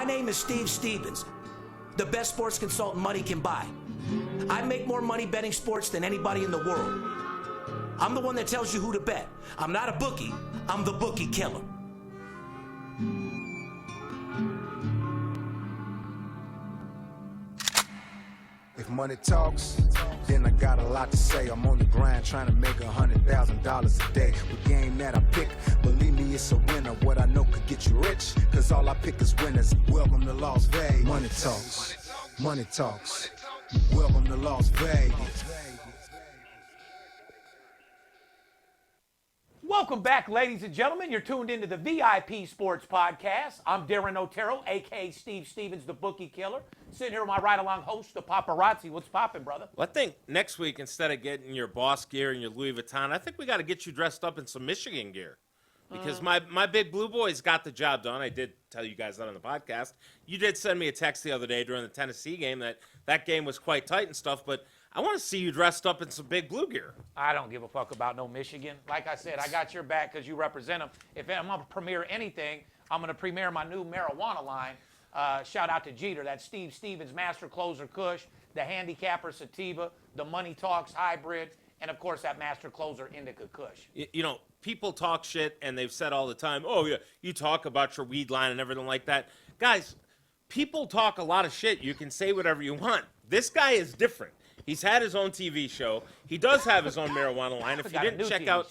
My name is Steve Stevens, the best sports consultant money can buy. I make more money betting sports than anybody in the world. I'm the one that tells you who to bet. I'm not a bookie, I'm the bookie killer. If money talks, then I got a lot to say. I'm on the grind trying to make $100,000 a day. The game that I pick, believe me, it's a winner. What I know could get you rich, cause all I pick is winners. Welcome to Las Vegas. Money talks, money talks. Welcome to Las Vegas. Welcome back, ladies and gentlemen. You're tuned into the VIP Sports Podcast. I'm Darren Otero, a.k.a. Steve Stevens, the bookie killer. Sitting here with my ride-along host, the paparazzi. What's poppin', brother? Well, I think next week, instead of getting your Boss gear and your Louis Vuitton, I think we got to get you dressed up in some Michigan gear. Because my big blue boys got the job done. I did tell you guys that on the podcast. You did send me a text the other day during the Tennessee game that game was quite tight and stuff, but I want to see you dressed up in some big blue gear. I don't give a fuck about no Michigan. Like I said, I got your back because you represent them. If I'm going to premiere anything, I'm going to premiere my new marijuana line. Shout out to Jeter, that Steve Stevens Master Closer Kush, the Handicapper Sativa, the Money Talks Hybrid, and, of course, that Master Closer Indica Kush. You know, people talk shit, and they've said all the time, oh, yeah, you talk about your weed line and everything like that. Guys, people talk a lot of shit. You can say whatever you want. This guy is different. He's had his own TV show. He does have his own marijuana line. If you didn't check out,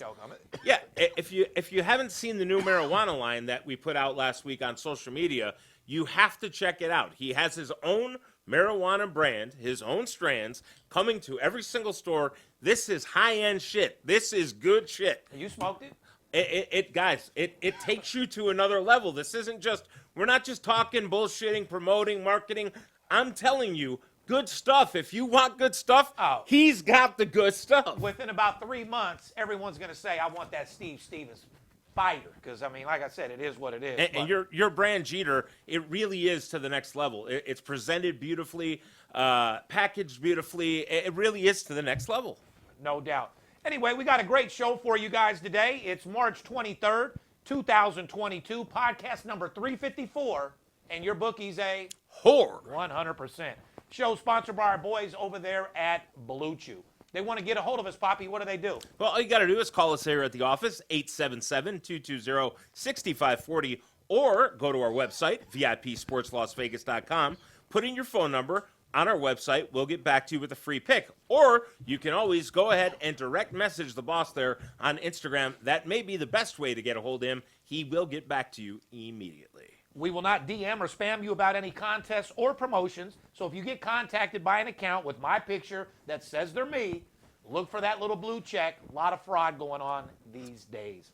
yeah, if you haven't seen the new marijuana line that we put out last week on social media, you have to check it out. He has his own marijuana brand, his own strands, coming to every single store. This is high-end shit. This is good shit. You smoked it? It takes you to another level. This isn't just, we're not just talking, bullshitting, promoting, marketing. I'm telling you, good stuff. If you want good stuff, he's got the good stuff. Within about 3 months, everyone's going to say, I want that Steve Stevens fighter. Because, I mean, like I said, it is what it is. And your brand, Jeter, it really is to the next level. It's presented beautifully, packaged beautifully. It really is to the next level. No doubt. Anyway, we got a great show for you guys today. It's March 23rd, 2022, podcast number 354, and your bookie's a whore. 100%. Show sponsored by our boys over there at Blue Chew. They want to get a hold of us, Poppy. What do they do? Well, all you got to do is call us here at the office, 877-220-6540, or go to our website, VIPSportsLasVegas.com. Put in your phone number on our website. We'll get back to you with a free pick. Or you can always go ahead and direct message the boss there on Instagram. That may be the best way to get a hold of him. He will get back to you immediately. We will not DM or spam you about any contests or promotions. So if you get contacted by an account with my picture that says they're me, look for that little blue check. A lot of fraud going on these days.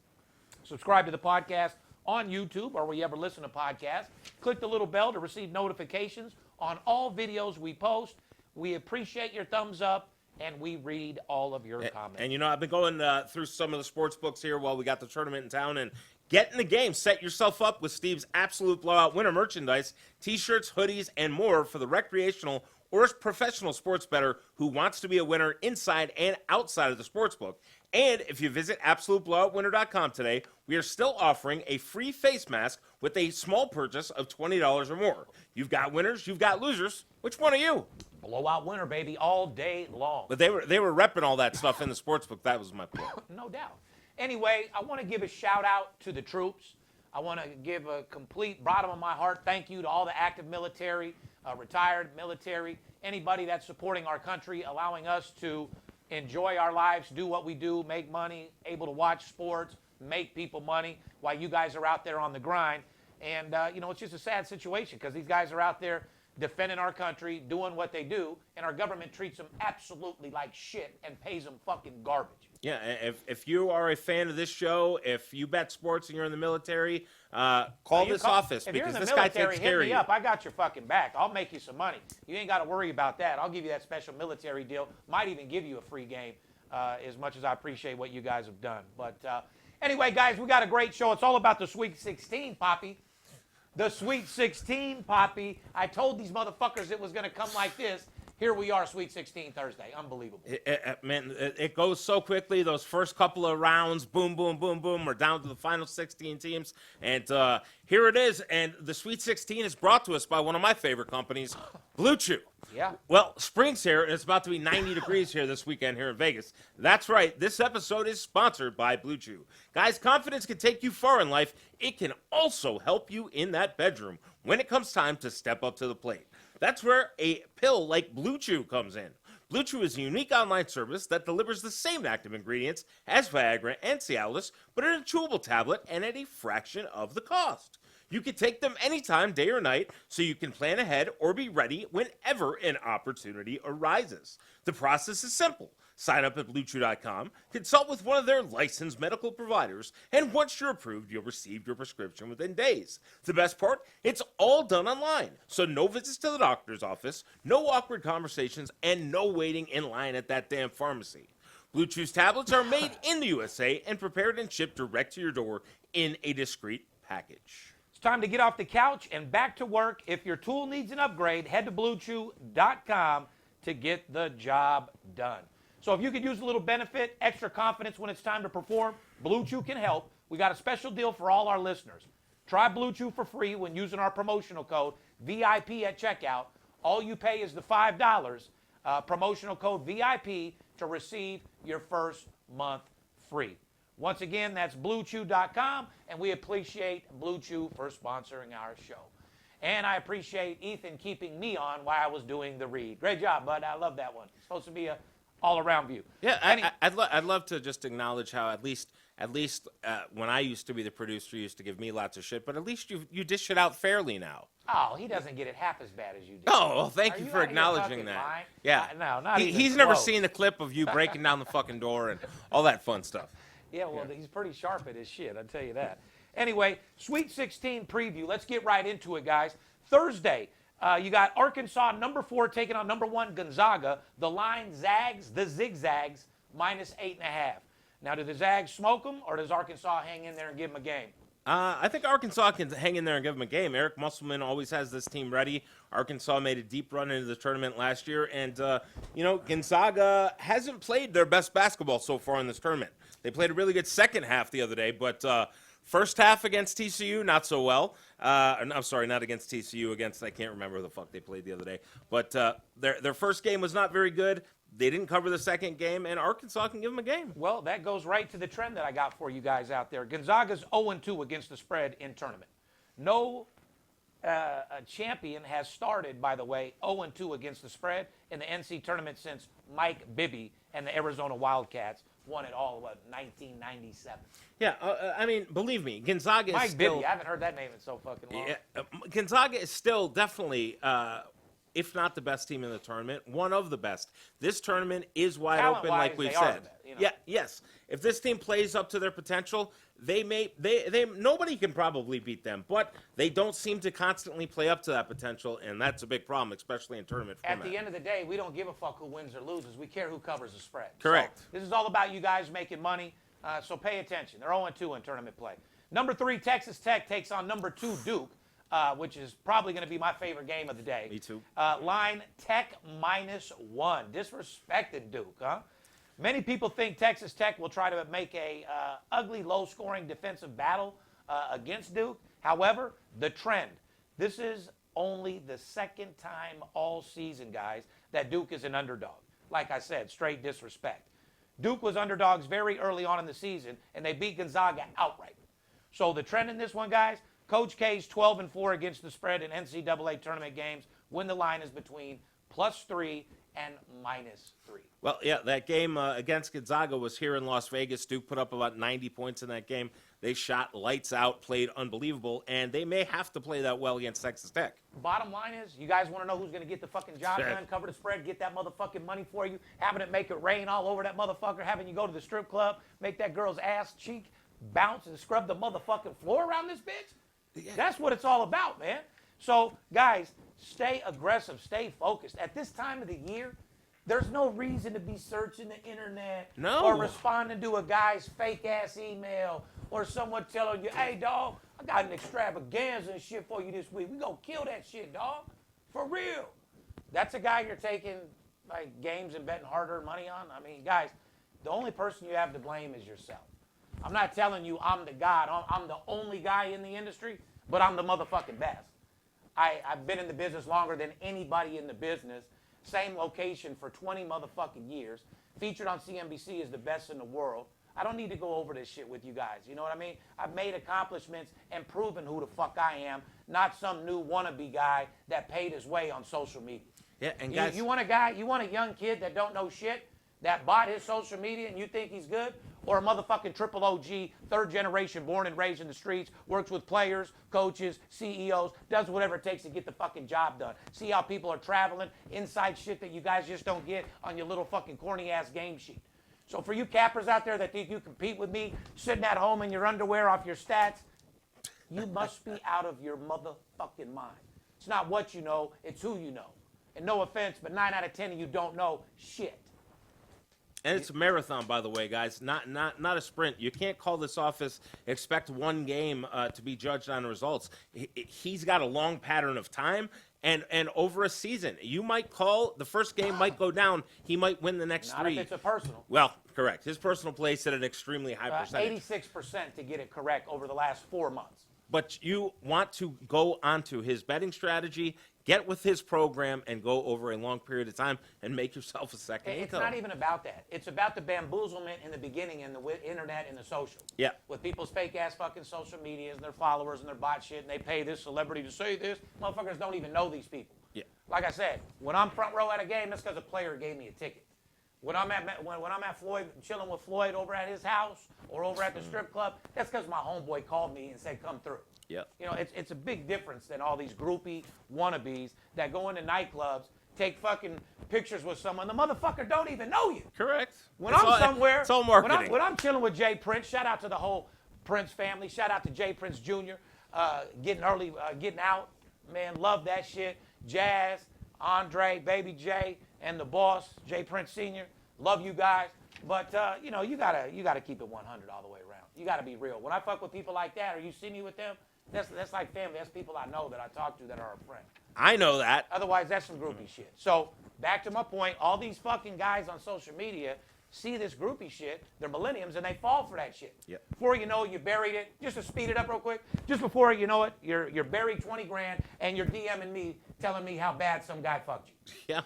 Subscribe to the podcast on YouTube or where you ever listen to podcasts. Click the little bell to receive notifications on all videos we post. We appreciate your thumbs up, and we read all of your comments. And, you know, I've been going through some of the sports books here while we got the tournament in town, and get in the game. Set yourself up with Steve's Absolute Blowout winter merchandise, T-shirts, hoodies, and more for the recreational or professional sports bettor who wants to be a winner inside and outside of the sports book. And if you visit AbsoluteBlowoutWinner.com today, we are still offering a free face mask with a small purchase of $20 or more. You've got winners, you've got losers. Which one are you? Blowout winner, baby, all day long. But they were repping all that stuff in the sports book. That was my point. No doubt. Anyway, I want to give a shout-out to the troops. I want to give a complete, bottom of my heart, thank you to all the active military, retired military, anybody that's supporting our country, allowing us to enjoy our lives, do what we do, make money, able to watch sports, make people money while you guys are out there on the grind. And, you know, it's just a sad situation because these guys are out there defending our country, doing what they do, and our government treats them absolutely like shit and pays them fucking garbage. Yeah, if you are a fan of this show, if you bet sports and you're in the military, call this office because this guy takes care of you. Hit me up. I got your fucking back. I'll make you some money. You ain't got to worry about that. I'll give you that special military deal. Might even give you a free game as much as I appreciate what you guys have done. But anyway, guys, we got a great show. It's all about the Sweet 16, Poppy. The Sweet 16, Poppy. I told these motherfuckers it was going to come like this. here we are, Sweet 16 Thursday. Unbelievable. It goes so quickly. Those first couple of rounds, boom, boom, boom, boom. We're down to the final 16 teams. And here it is. And the Sweet 16 is brought to us by one of my favorite companies, Blue Chew. Yeah. Well, spring's here, and it's about to be 90 degrees here this weekend here in Vegas. That's right. This episode is sponsored by Blue Chew. Guys, confidence can take you far in life. It can also help you in that bedroom when it comes time to step up to the plate. That's where a pill like Blue Chew comes in. Blue Chew is a unique online service that delivers the same active ingredients as Viagra and Cialis, but in a chewable tablet and at a fraction of the cost. You can take them anytime, day or night, so you can plan ahead or be ready whenever an opportunity arises. The process is simple. Sign up at BlueChew.com, consult with one of their licensed medical providers, and once you're approved, you'll receive your prescription within days. The best part? It's all done online, so no visits to the doctor's office, no awkward conversations, and no waiting in line at that damn pharmacy. Blue Chew's tablets are made in the USA and prepared and shipped direct to your door in a discreet package. It's time to get off the couch and back to work. If your tool needs an upgrade, head to BlueChew.com to get the job done. So if you could use a little benefit, extra confidence when it's time to perform, Blue Chew can help. We got a special deal for all our listeners. Try Blue Chew for free when using our promotional code VIP at checkout. All you pay is the $5 promotional code VIP to receive your first month free. Once again, that's BlueChew.com, and we appreciate Blue Chew for sponsoring our show. And I appreciate Ethan keeping me on while I was doing the read. Great job, bud. I love that one. It's supposed to be a all-around view. Yeah, I'd love to just acknowledge how at least when I used to be the producer, you used to give me lots of shit, but at least you dish it out fairly now. Oh, he doesn't get it half as bad as you do. Oh, well, thank Are you you for out here acknowledging fucking that. lying? Yeah, No, not even he's never close. seen the clip of you breaking down the fucking door and all that fun stuff. Yeah, well, he's pretty sharp at his shit, I'll tell you that. Anyway, Sweet 16 preview. Let's get right into it, guys. Thursday, you got Arkansas, number 4, taking on number 1, Gonzaga. The line zags, the zigzags, -8.5. Now, do the Zags smoke them, or does Arkansas hang in there and give them a game? I think Arkansas can hang in there and give them a game. Eric Musselman always has this team ready. Arkansas made a deep run into the tournament last year, and, Gonzaga hasn't played their best basketball so far in this tournament. They played a really good second half the other day, but first half against TCU, not so well. I'm sorry, not against TCU, I can't remember who the fuck they played the other day. But their first game was not very good. They didn't cover the second game, and Arkansas can give them a game. Well, that goes right to the trend that I got for you guys out there. Gonzaga's 0-2 against the spread in tournament. No champion has started, by the way, 0-2 against the spread in the NC tournament since Mike Bibby and the Arizona Wildcats won it all, 1997. Yeah, believe me, Gonzaga Mike is still... Bibby, I haven't heard that name in so fucking long. Yeah, Gonzaga is still definitely... if not the best team in the tournament, one of the best. This tournament is wide open, like we've said. Yeah, yes. If this team plays up to their potential, nobody can probably beat them, but they don't seem to constantly play up to that potential, and that's a big problem, especially in tournament format. At the end of the day, we don't give a fuck who wins or loses. We care who covers the spread. Correct. So this is all about you guys making money, so pay attention. They're 0-2 in tournament play. Number 3, Texas Tech takes on number 2, Duke. Which is probably going to be my favorite game of the day. Me too. Line Tech -1. Disrespected Duke, huh? Many people think Texas Tech will try to make a ugly, low-scoring defensive battle against Duke. However, the trend. This is only the second time all season, guys, that Duke is an underdog. Like I said, straight disrespect. Duke was underdogs very early on in the season, and they beat Gonzaga outright. So the trend in this one, guys, Coach K's 12-4 against the spread in NCAA tournament games when the line is between +3 and -3. Well, yeah, that game against Gonzaga was here in Las Vegas. Duke put up about 90 points in that game. They shot lights out, played unbelievable, and they may have to play that well against Texas Tech. Bottom line is, you guys want to know who's going to get the fucking job done, cover the spread, get that motherfucking money for you, having it make it rain all over that motherfucker, having you go to the strip club, make that girl's ass cheek bounce and scrub the motherfucking floor around this bitch? Yeah. That's what it's all about, man. So, guys, stay aggressive, stay focused. At this time of the year, there's no reason to be searching the internet or responding to a guy's fake-ass email or someone telling you, hey, dog, I got an extravaganza and shit for you this week. We gonna kill that shit, dog. For real. That's a guy you're taking like games and betting hard-earned money on. I mean, guys, the only person you have to blame is yourself. I'm not telling you I'm the god. I'm the only guy in the industry, but I'm the motherfucking best. I've been in the business longer than anybody in the business. Same location for 20 motherfucking years. Featured on CNBC as the best in the world. I don't need to go over this shit with you guys. You know what I mean? I've made accomplishments and proven who the fuck I am, not some new wannabe guy that paid his way on social media. Yeah, and guys, you want a young kid that don't know shit, that bought his social media and you think he's good? Or a motherfucking triple OG, third generation, born and raised in the streets, works with players, coaches, CEOs, does whatever it takes to get the fucking job done. See how people are traveling, inside shit that you guys just don't get on your little fucking corny ass game sheet. So for you cappers out there that think you compete with me, sitting at home in your underwear off your stats, you must be out of your motherfucking mind. It's not what you know, it's who you know. And no offense, but 9 out of 10 of you don't know shit. And it's a marathon, by the way, guys, not a sprint. You can't call this office, expect one game to be judged on results. He's got a long pattern of time and over a season. You might call, the first game might go down. He might win the next Not three. if it's a personal. Well, correct. His personal play set an extremely high percentage. 86% to get it correct over the last 4 months. But you want to go onto his betting strategy, get with his program, and go over a long period of time and make yourself a second It's income. not even about that. It's about the bamboozlement in the beginning and the internet and the social. Yeah. With people's fake-ass fucking social medias and their followers and their bot shit, and they pay this celebrity to say this. Motherfuckers don't even know these people. Yeah. Like I said, when I'm front row at a game, that's because a player gave me a ticket. When I'm at Floyd, chilling with Floyd over at his house or over at the strip club, that's because my homeboy called me and said, come through. Yep. You know, it's a big difference than all these groupie wannabes that go into nightclubs, take fucking pictures with someone. The motherfucker don't even know you. Correct. When It's I'm all- somewhere, it's all marketing. When I'm chilling with Jay Prince, shout out to the whole Prince family. Shout out to Jay Prince Jr. Getting out, man, love that shit. Jazz, Andre, Baby Jay, and the boss, Jay Prince Sr. Love you guys, but you know, you gotta keep it 100 all the way around. You gotta be real. When I fuck with people like that, or you see me with them, that's like family. That's people I know that I talk to that are a friend. I know that. Otherwise, that's some groupie shit. So back to my point, all these fucking guys on social media see this groupie shit. They're millenniums and they fall for that shit. Yep. Before you know it, you buried it. Just to speed it up real quick. Just before you know it, you're buried 20 grand and you're DMing me telling me how bad some guy fucked you. Yeah.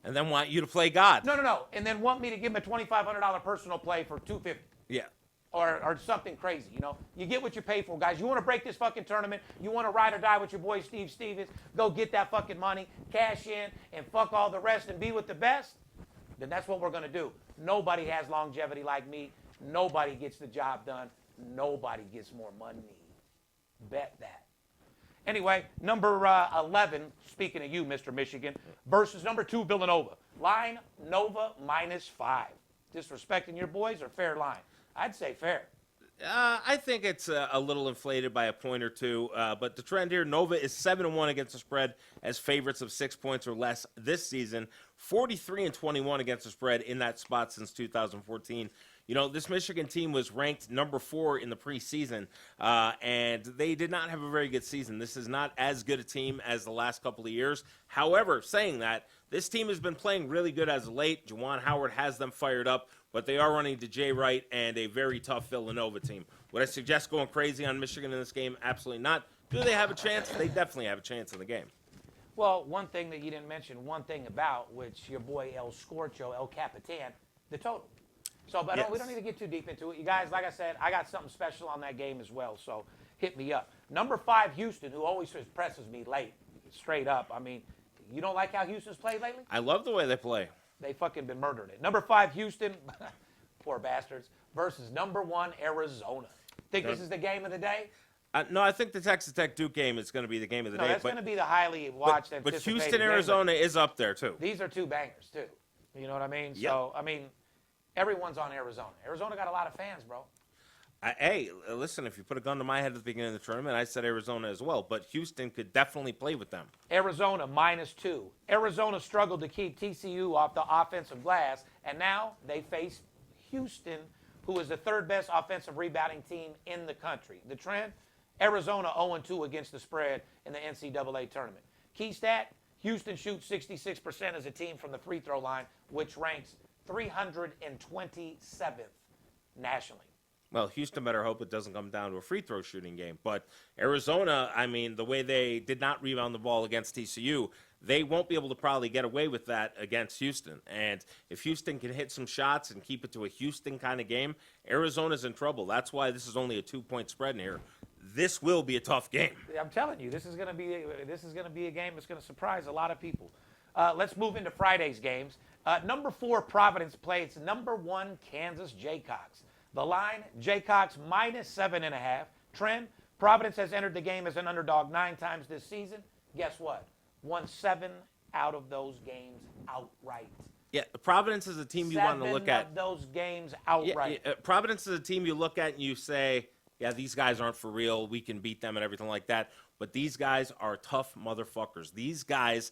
And then want you to play God. No. And then want me to give him a $2,500 personal play for $250. Yeah. Or something crazy, you know. You get what you pay for, guys. You want to break this fucking tournament, you want to ride or die with your boy Steve Stevens, go get that fucking money, cash in, and fuck all the rest and be with the best, then that's what we're going to do. Nobody has longevity like me. Nobody gets the job done. Nobody gets more money. Bet that. Anyway, number 11, speaking of you, Mr. Michigan, versus number 2, Villanova. Line, Nova -5. Disrespecting your boys or fair line? I'd say fair. I think it's a little inflated by a point or two, but the trend here, Nova is 7-1 against the spread as favorites of 6 points or less this season, 43-21 against the spread in that spot since 2014. You know, this Michigan team was ranked number 4 in the preseason, and they did not have a very good season. This is not as good a team as the last couple of years. However, saying that, this team has been playing really good as of late. Juwan Howard has them fired up, but they are running to Jay Wright and a very tough Villanova team. Would I suggest going crazy on Michigan in this game? Absolutely not. Do they have a chance? They definitely have a chance in the game. Well, one thing that you didn't mention, one thing about, which your boy El Scorcho, El Capitan, the total. So, but Yes. we don't need to get too deep into it. You guys, like I said, I got something special on that game as well, so hit me up. Number 5, Houston, who always presses me late, straight up. I mean, you don't like how Houston's played lately? I love the way they play. They fucking been murdering it. Number 5, Houston, poor bastards, versus number 1, Arizona. Think this is the game of the day? No, I think the Texas Tech Duke game is going to be the game of the No, day. that's going to be the highly watched, but anticipated Houston, game. Arizona is up there, too. These are 2 bangers, too. You know what I mean? Yep. So, I mean, everyone's on Arizona. Arizona got a lot of fans, bro. Hey, listen, if you put a gun to my head at the beginning of the tournament, I said Arizona as well, but Houston could definitely play with them. Arizona -2. Arizona struggled to keep TCU off the offensive glass, and now they face Houston, who is the 3rd best offensive rebounding team in the country. The trend, Arizona 0-2 against the spread in the NCAA tournament. Key stat, Houston shoots 66% as a team from the free throw line, which ranks 327th nationally. Well, Houston better hope it doesn't come down to a free throw shooting game. But Arizona, I mean, the way they did not rebound the ball against TCU, they won't be able to probably get away with that against Houston. And if Houston can hit some shots and keep it to a Houston kind of game, Arizona's in trouble. That's why this is only a 2-point spread in here. This will be a tough game. I'm telling you, this is going to be a game that's going to surprise a lot of people. Let's move into Friday's games. Number 4, Providence plays number 1, Kansas Jaycocks. The line, Jaycocks -7.5. Trend, Providence has entered the game as an underdog 9 times this season. Guess what? Won 7 out of those games outright. Yeah, Providence is a team you want to look at. 7 of those games outright. Yeah, Providence is a team you look at and you say, yeah, these guys aren't for real. We can beat them and everything like that. But these guys are tough motherfuckers. These guys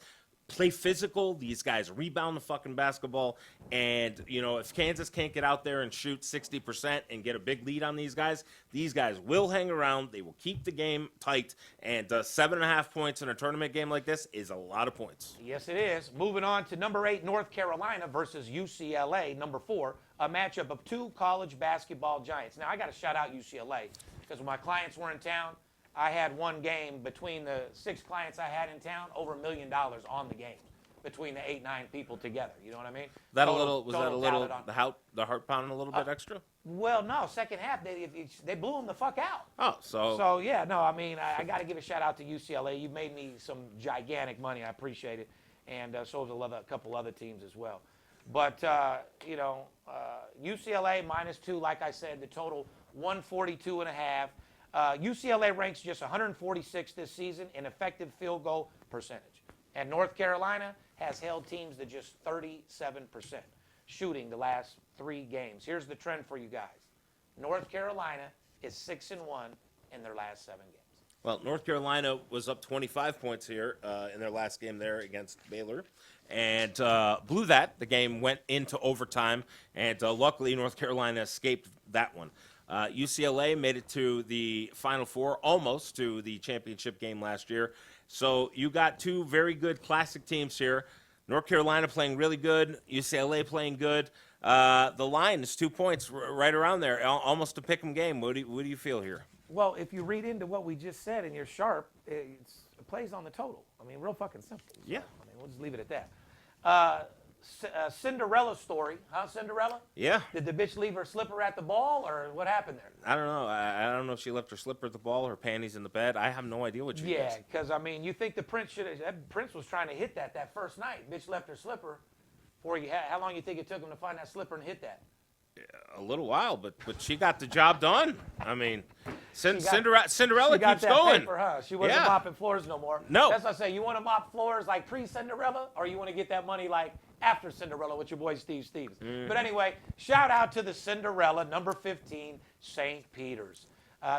play physical. These guys rebound the fucking basketball. And, you know, if Kansas can't get out there and shoot 60% and get a big lead on these guys will hang around. They will keep the game tight. And 7.5 points in a tournament game like this is a lot of points. Yes, it is. Moving on to number 8, North Carolina versus UCLA, number 4, a matchup of 2 college basketball giants. Now, I got to shout out UCLA because when my clients were in town, I had one game between the 6 clients I had in town, over $1 million on the game between the 8, 9 people together. You know what I mean? The heart pounding a little bit extra? Well, no. Second half, they blew them the fuck out. Oh, So yeah, no. I mean, I got to give a shout out to UCLA. You made me some gigantic money. I appreciate it, and so has a couple other teams as well. But UCLA -2, like I said, the total 142.5. UCLA ranks just 146 this season in effective field goal percentage. And North Carolina has held teams to just 37% shooting the last 3 games. Here's the trend for you guys. North Carolina is 6-1 in their last 7 games. Well, North Carolina was up 25 points here in their last game there against Baylor and blew that. The game went into overtime, and luckily North Carolina escaped that one. UCLA made it to the Final Four, almost to the championship game last year. So you got 2 very good classic teams here. North Carolina playing really good, UCLA playing good. The line is 2 points right around there, almost a pick 'em game. What do you feel here? Well, if you read into what we just said and you're sharp, it plays on the total. I mean, real fucking simple. So, Yeah. I mean, we'll just leave it at that. Cinderella story, huh, Cinderella? Yeah. Did the bitch leave her slipper at the ball, or what happened there? I don't know. I don't know if she left her slipper at the ball, her panties in the bed. I have no idea what she did. Yeah, because, I mean, you think the Prince Prince was trying to hit that first night. Bitch left her slipper. How long you think it took him to find that slipper and hit that? A little while, but she got the job done. I mean, Cinderella She got keeps that going. paper, huh? She wasn't mopping floors no more. No. That's what I say. You want to mop floors like pre-Cinderella, or you want to get that money like after Cinderella with your boy Steve Stevens? Mm-hmm. But anyway, shout out to the Cinderella, number 15, St. Peter's.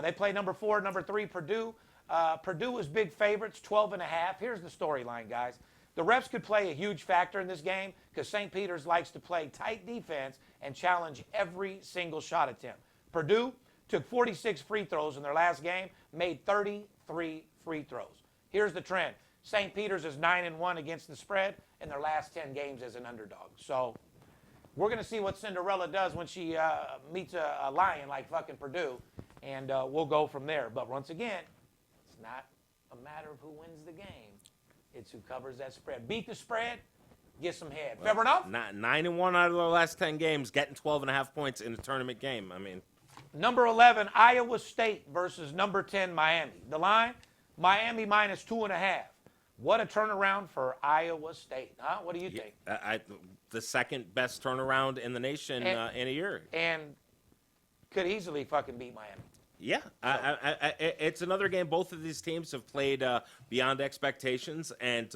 They play number 4, number 3, Purdue. Purdue is big favorites, 12.5. Here's the storyline, guys. The refs could play a huge factor in this game because St. Peter's likes to play tight defense and challenge every single shot attempt. Purdue took 46 free throws in their last game, made 33 free throws. Here's the trend. St. Peter's is 9-1 against the spread in their last 10 games as an underdog. So we're going to see what Cinderella does when she meets a lion like fucking Purdue, and we'll go from there. But once again, it's not a matter of who wins the game. It's who covers that spread. Beat the spread, get some head. Fair enough? 9-1 out of their last 10 games, getting 12.5 points in a tournament game. I mean, number 11, Iowa State versus number 10, Miami. The line, Miami -2.5. What a turnaround for Iowa State, huh? What do you think? The second best turnaround in the nation in a year. And could easily fucking beat Miami. Yeah, it's another game. Both of these teams have played beyond expectations, and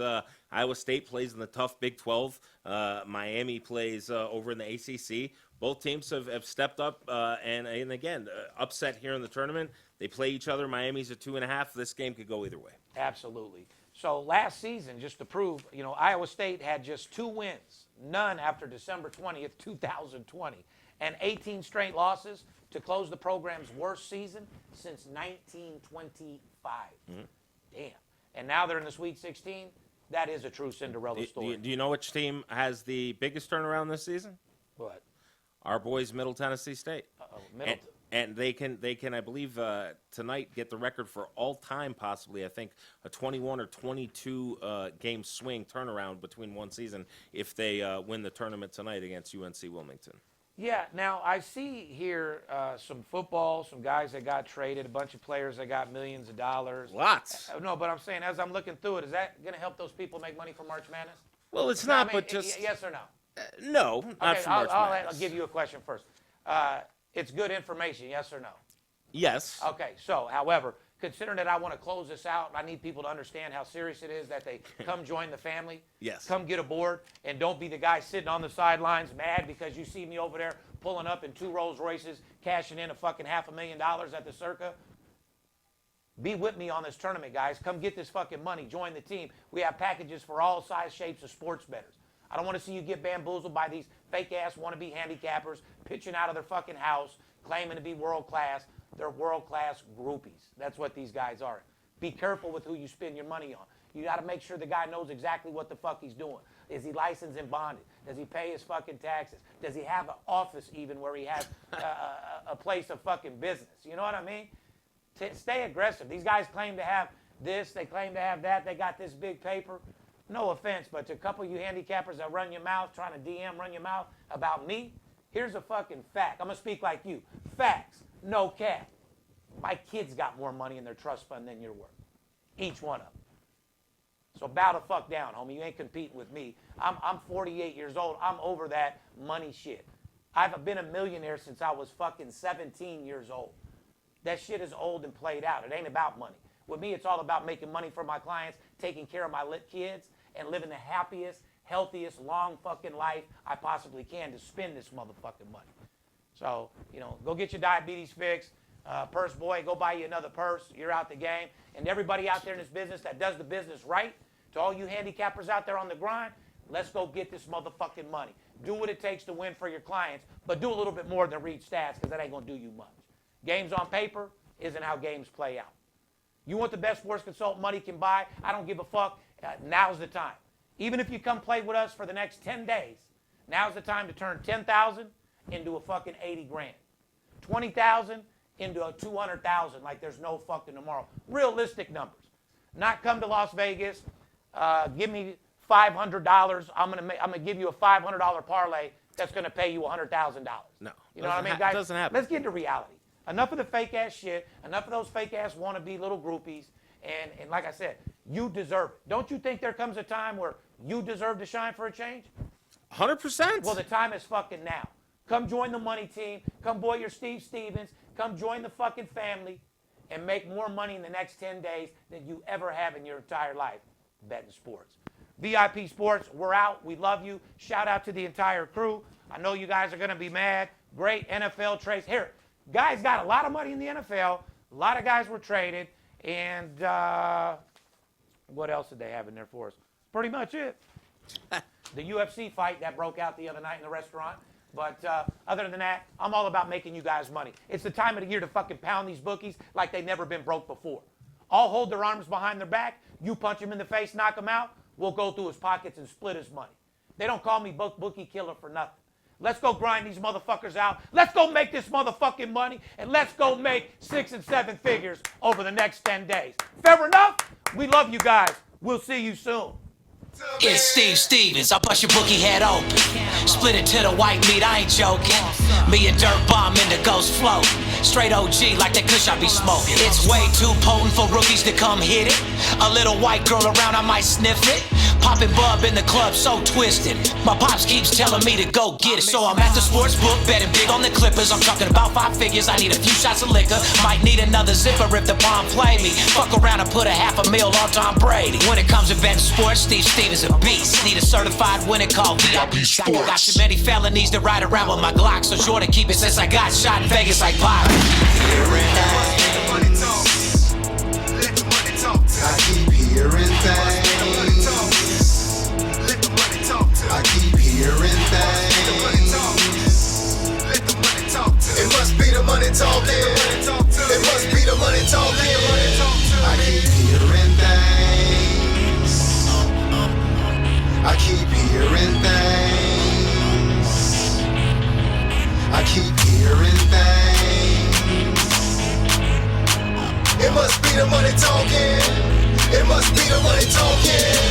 Iowa State plays in the tough Big 12. Miami plays over in the ACC. Both teams have stepped up, and again, upset here in the tournament. They play each other. Miami's at 2.5. This game could go either way. Absolutely. So last season, just to prove, Iowa State had just 2 wins, none after December 20th, 2020, and 18 straight losses to close the program's worst season since 1925. Mm-hmm. Damn. And now they're in the Sweet 16. that is a true Cinderella story. Do you know which team has the biggest turnaround this season? What? Our boys, Middle Tennessee State. Middle. And they can, I believe, tonight get the record for all time, possibly, I think, a 21 or 22 game swing turnaround between one season if they win the tournament tonight against UNC Wilmington. Yeah, now I see here some football, some guys that got traded, a bunch of players that got millions of dollars. Lots. No, but I'm saying as I'm looking through it, is that going to help those people make money for March Madness? Well, it's not, I mean, but just... Yes or no? No, not Okay, for March Madness. I'll give you a question first. It's good information, yes or no? Yes. Okay, so, however, considering that I want to close this out, I need people to understand how serious it is that they come join the family. Yes. Come get aboard, and don't be the guy sitting on the sidelines mad because you see me over there pulling up in 2 Rolls Royces, cashing in a fucking $500,000 at the Circa. Be with me on this tournament, guys. Come get this fucking money. Join the team. We have packages for all size, shapes of sports bettors. I don't want to see you get bamboozled by these fake-ass wannabe handicappers pitching out of their fucking house, claiming to be world-class. They're world-class groupies. That's what these guys are. Be careful with who you spend your money on. You got to make sure the guy knows exactly what the fuck he's doing. Is he licensed and bonded? Does he pay his fucking taxes? Does he have an office even where he has a place of fucking business? You know what I mean? Stay aggressive. These guys claim to have this. They claim to have that. They got this big paper. No offense, but to a couple of you handicappers that run your mouth, trying to run your mouth about me, here's a fucking fact. I'm going to speak like you. Facts, no cap. My kids got more money in their trust fund than you're worth. Each one of them. So bow the fuck down, homie. You ain't competing with me. I'm 48 years old. I'm over that money shit. I've been a millionaire since I was fucking 17 years old. That shit is old and played out. It ain't about money. With me, it's all about making money for my clients, taking care of my lit kids, and living the happiest, healthiest, long fucking life I possibly can to spend this motherfucking money. So, go get your diabetes fixed. Purse boy, go buy you another purse. You're out the game. And everybody out there in this business that does the business right, to all you handicappers out there on the grind, let's go get this motherfucking money. Do what it takes to win for your clients, but do a little bit more than read stats because that ain't going to do you much. Games on paper isn't how games play out. You want the best sports consultant money can buy? I don't give a fuck. Now's the time. Even if you come play with us for the next 10 days, now's the time to turn 10,000 into a fucking 80 grand. 20,000 into a 200,000 like there's no fucking tomorrow. Realistic numbers. Not come to Las Vegas, give me $500. I'm gonna give you a $500 parlay that's gonna pay you $100,000. No. You know what I mean, guys? Doesn't happen. Let's get into reality. Enough of the fake ass shit. Enough of those fake ass wannabe little groupies. And like I said, you deserve it. Don't you think there comes a time where you deserve to shine for a change? 100%. Well, the time is fucking now. Come join the money team. Come boy your Steve Stevens. Come join the fucking family and make more money in the next 10 days than you ever have in your entire life betting sports. VIP Sports, we're out. We love you. Shout out to the entire crew. I know you guys are going to be mad. Great NFL trades. Here, guys got a lot of money in the NFL. A lot of guys were traded. And what else did they have in there for us? Pretty much it. The UFC fight that broke out the other night in the restaurant. But other than that, I'm all about making you guys money. It's the time of the year to fucking pound these bookies like they've never been broke before. I'll hold their arms behind their back. You punch him in the face, knock him out. We'll go through his pockets and split his money. They don't call me bookie killer for nothing. Let's go grind these motherfuckers out. Let's go make this motherfucking money. And let's go make 6 and 7 figures over the next 10 days. Fair enough? We love you guys. We'll see you soon. It's Steve Stevens, I bust your bookie head open. Split it to the white meat, I ain't joking. Me and Dirt Bomb in the ghost float. Straight OG like that kush I be smoking. It's way too potent for rookies to come hit it. A little white girl around, I might sniff it. Poppin' bub in the club, so twisted. My pops keeps telling me to go get it. So I'm at the sports book, betting big on the Clippers. I'm talking about 5 figures, I need a few shots of liquor. Might need another zipper if the bomb play me. Fuck around and put $500,000 on Tom Brady. When it comes to betting sports, Steve Stevens a beast. Need a certified winner called VIP Sports. Got too many felonies to ride around with my Glock, so sure to keep it since I got shot in Vegas like Bob. I keep hearing things. I keep hearing things. It must be the money talking. It must be the money talking. I keep hearing things. the money talking. It must be the money talking.